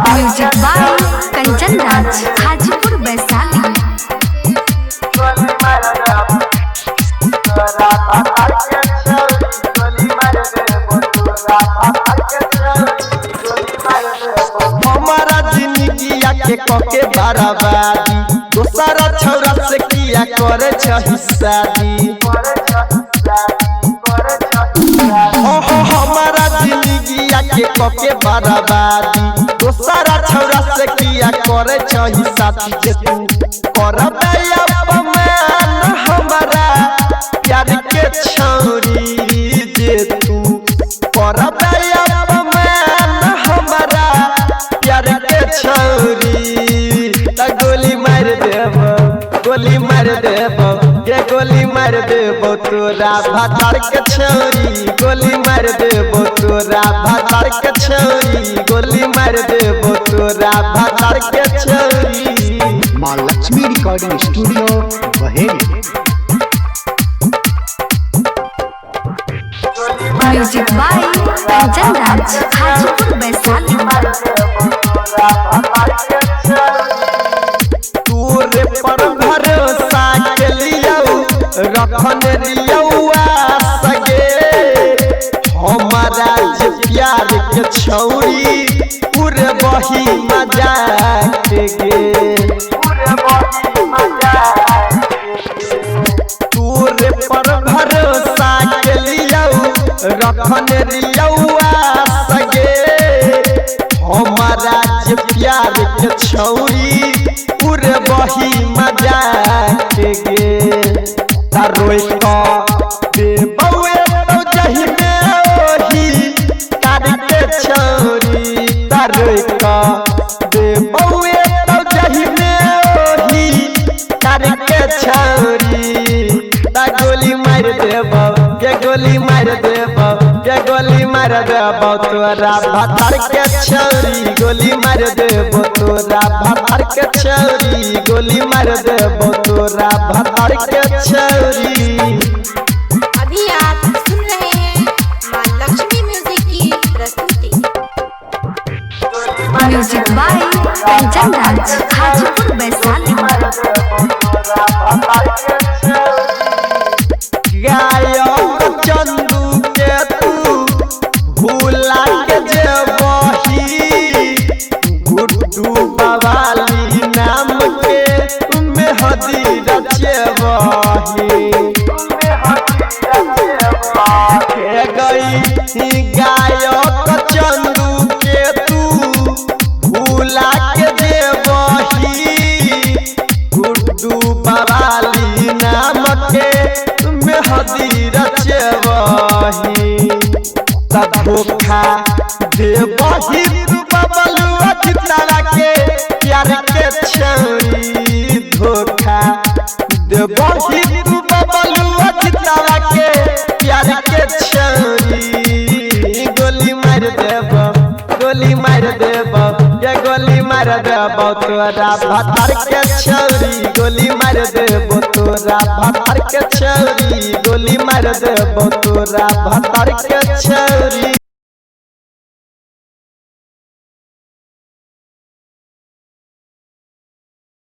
Music by Kanchan Raj Hajipur Vaishali. हमारा जिंदगी के कके बराबादी दोसरा छौरा से किया करे छही शादी। ओहो हमारा जिंदगी के कके बराबादी दोसरा छौरा से किया करे छही शादी। जे तू करबे अपमान हमारा प्यार के छौरी, जे तू करबे अपमान हमारा प्यार के छौरी त गोली मार देबो, गोली मार देबो, ये गोली मार देबो तोरा भातार के छौरी, गोली मार देबो तोरा भातार के छौरी, गोली मार देबो तोरा भातार के छौरी। माँ Lakshmi recording studio Baheri. Music by Kanchan Raj Hajipur Vaishali. तोरे पर भरोसा के लियो रखन दियो सगे हमारा जे प्यार के छौरी पूरे बही मजाक गे। तोरे पर भरोसा के लियो रखन दियो सगे हमारा जे प्यार के छौरी पूरे बही मजाक गे। रोई देबौए तो जही में ओही तार के छौरी, रोई देबौए तो जही में ओही तार के छौरी त गोली मार देबौ, ये गोली मार देबौ, ये गोली मार देबौ तोरा भातार के छौरी, गोली मार देबौ तोरा भातार के छौरी, गोली मार देबौ तोरा भातार के छौरी। अभी आप सुन रहे हैं माँ लक्ष्मी म्यूजिक की प्रस्तुति। Music by Kanchan Raj Hajipur Vaishali. गायक चंदू के तू भूला के जे बही गुड्डू बवाली नाम के मेहदी रचे बही के गई गायक चंदू के तू भूला के जे बही गुड्डू बवाली नाम के मेहदी रचे बही त धोखा देबही तू बबलुआ चितारा के प्यार के छौरी, धोखा देबही तू बबलुआ चितारा के प्यार के छौरी। गोली मार देबो, गोली मार देबो, ये गोली मार देबो तोरा भातार के छौरी, गोली मार देबो तोरा भातार के छौरी, गोली मार देबो तोरा भातार के छौरी।